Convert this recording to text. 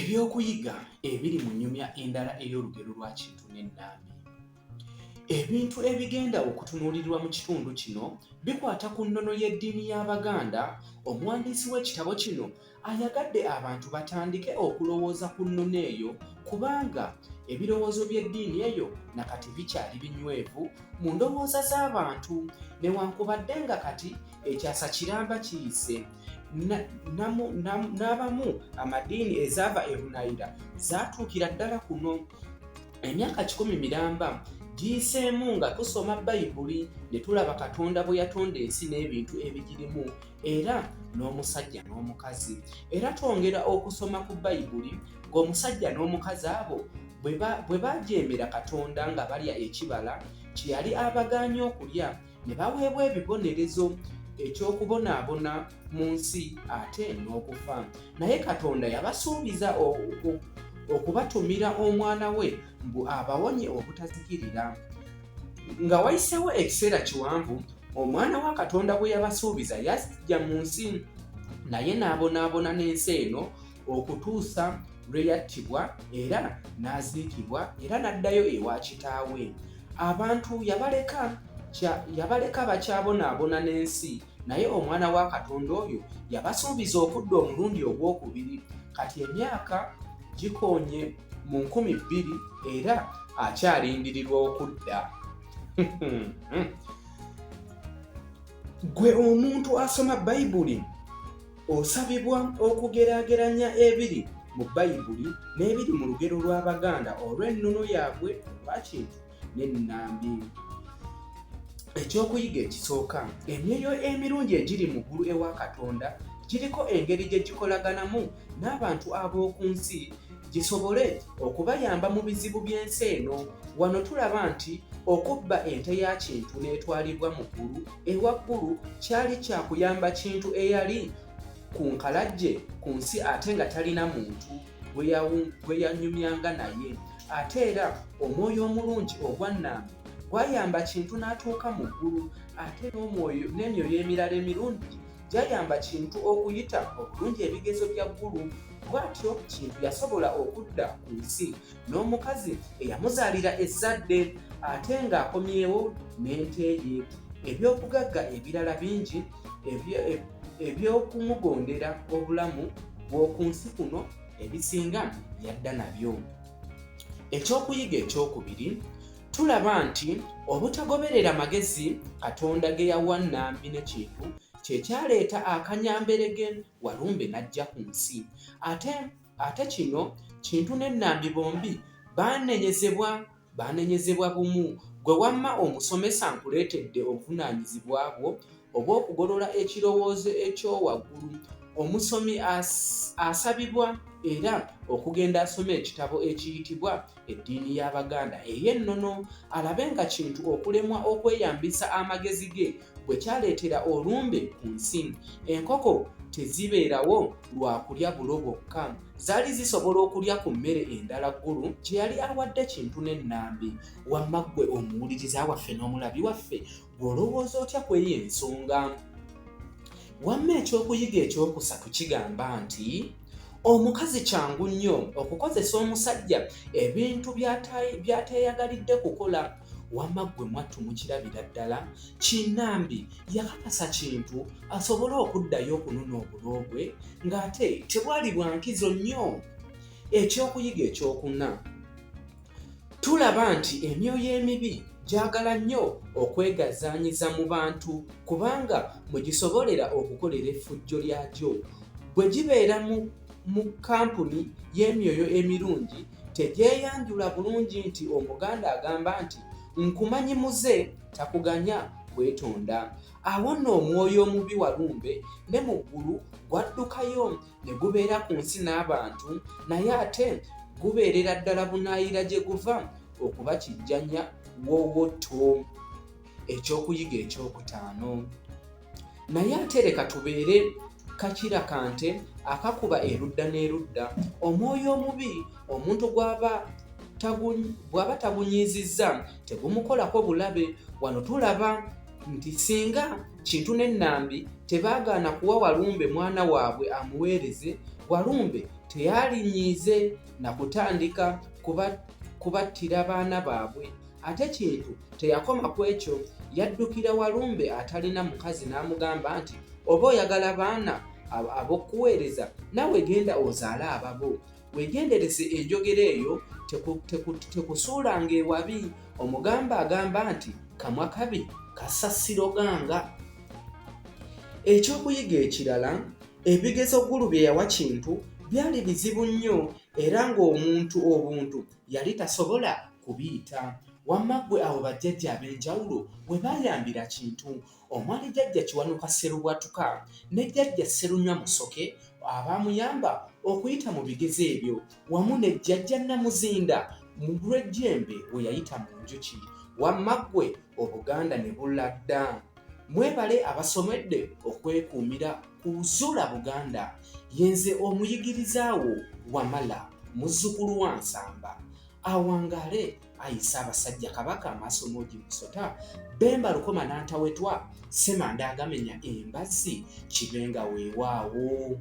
Ebyokuyiga ebiri mu nnyumya endala ey'Olugero Lwa Kintu ne Nambi. Ebintu ebigenda okutunuulirwa mu kitundu kino bikwata ku nnono y'eddiini y'Abaganda. Omuwandiisi w'ekitabo kino ayagadde abantu batandike okulowooza ku nnono eyo kubanga ebirowoozo by'eddiini eyo nakati bikyali binywevu mu ndowooza z'abantu, newankubadde nga kati ekyasa kiramba kiyise. N'abamu amaddiini ezaava e Bunaayira zaatuukira ddala kuno. Emyaka 10 miramba giyiseemu nga tusoma Bayibuli ne tulaba Katonda bwe yatonda ensi n'ebintu ebigirimu era n'omusajja n'omukazi. Era twongera okusoma ku Bayibuli ng'omusajja n'omukazi abo bwe bajeemera Katonda nga balya ekibala kye yali abagaanye okulya ne baweebwa ebibonerezo ekyokubonaabona mu nsi ate n'okufa. Naye Katonda yabasuubiza okubatumira omwana we mbu abawonye obutazikirira. Nga wayiseewo ekiseera kiwanvu, omwana wa Katonda bwe yabasuubiza yajja mu nsi, naye n'abonaabona n'ensi eno okutuusa lwe yattibwa era n'aziikibwa era n'addayo ewa kitaawe. Abantu yabaleka bakyabonaabona n'ensi, naye omwana wa Katonda oyo yabasuubiza okudda omulundi ogwokubiri. Kati emyaka gikoonye mu 2000 era akyalindirirwa okudda. Gwe omuntu asoma Bayibuli osabibwa okugeraageranya ebiri mu Bayibuli n'ebiri mu Lugero lw'Abaganda olw'ennono yaabwe Lwa Kintu ne Nambi. Ekyokuyiga ekisooka, emyoyo emirungi egiri mu ggulu ewa Katonda giriko engeri gye gikolaganamu n'abantu ab'oku nsi gisobole okubayamba mu bizibu by'ensi eno. Wano tulaba nti okubba ente ya Kintu n'etwalibwa mu ggulu ewaggulu kyali kyakuyamba Kintu eyali ku nkalajje ku nsi ate nga talina muntu gwe yanyumyanga naye. Ate era omwoyo omulungi ogwa Nambi gwayamba Kintu n'atuuka mu ggulu, ate n'emyoyo emirala emirungi gyayamba Kintu okuyita obulungi ebigezo bya ggulu. Bw'atyo Kintu yasobola okudda ku nsi n'omukazi eyamuzaalira ezzadde ate ng'akomyewo n'ente ye. Eby'okugagga ebirala bingi eby'okumugondera obulamu bw'oku nsi kuno ebisinga yadda nabyo. Ekyokuyiga ekyokubiri, tulaba nti obutagoberera magezi Katonda ge yawa Nambi ne Kintu kye kyaleeta akanyamberege Walumbe n'ajja ku nsi. Ate kino Kintu ne Nambi bombi baanenyezebwa bumu. Gwe wamma omusomesa nkuleetedde obuvunaanyizibwa bwo obw'okugolola ekirowoozo ekyowaggulu. Omusomi asabibwa era okugenda asoma ekitabo ekiyitibwa Eddiini y'Abaganda ey'ennono, alabe nga Kintu okulemwa okweyambisa amagezi ge bwe kyaleetera olumbe ku nsi. Enkoko tezibeerawo lwa kulya bulo bwokka, zaali zisobola okulya ku mmere endala ggulu gye yali awadde Kintu ne Nambi. Wamma ggwe omuwuliriza waffe n'omulabi waffe gw'olowooza otya kw'eyo ensonga? Wamma ekyokuyiga ekyokusatu kigamba nti omukazi kyangu nnyo okukozesa omusajja ebintu by'ateeyagalidde kukola. Wamma ggwe mwattu mukirabira ddala, Kinambi yakakasa Kintu asobole okuddayo okunona obulo bwe ng'ate tebwali bwa nkizo nnyo. Ekyokuyiga ekyokuna, tulaba nti emyoyo emibi gyagala nnyo okwegazaanyiza mu bantu kubanga mwe gisobolera okukolera effujjo lyagyo. Bwe gibeera mu kampuni y'emyoyo emirungi tegyeyanjula bulungi nti Omuganda agamba nti nkumanyi muze takuganya kwetonda. Awo nno omwoyo omubi Walumbe ne mu ggulu gwaddukayo ne gubeera ku nsi n'abantu, naye ate gubeerera ddala Bunaayira gye guva okuba kijjanya w'owotto. Ekyokuyiga ekyokutaano, naye ate leka tubeere kakira kante akakuba erudda n'erudda. Omwoyo omubi omuntu bw'aba tagunyiizizza tegumukolako bulabe. Wano tulaba nti singa Kintu ne Nambi tebaagaana kuwa Walumbe mwana waabwe amuweereze, Walumbe teyalinyiize na kutandika kubattira baana baabwe. Ate Kintu teyakoma ku ekyo, yaddukira Walumbe atalina mukazi n'amugamba nti oba oyagala baana ab'okuweereza nawe genda ozaale ababo. Weegendereze enjogera eyo, tekusuulanga ewabi. Omugamba agamba nti kamwa kabi kassa siroganga. Ekyokuyiga ekirala, ebigezo Gulu bye yawa Kintu byali bizibu nnyo era ng'obuntu yali tasobola kubiyita. Wamma ggwe abo bajjajja ab'enjawulo bwe baayambira Kintu, omwali jjajja Kiwanuka Sserubwatuka ne jjajja Sserunywa Musoke abaamuyamba okuyita mu bigezo ebyo, wamu ne jjajja Namuzinda mu lw'ejjembe we yayita mu njuki. Wamma ggwe Obuganda ne bulla dda. Mwebale abasomedde okwekuumira ku Zuula Buganda. Yenze omuyigiriza wo Wamala, muzzukulu wa Nsamba. Awangaale ayisa abasajja Kabaka Maasomogi Musota, Bemba Lukoma n'Antawetwa, Ssemanda agamenya embazzi, Kibenga weewaawo.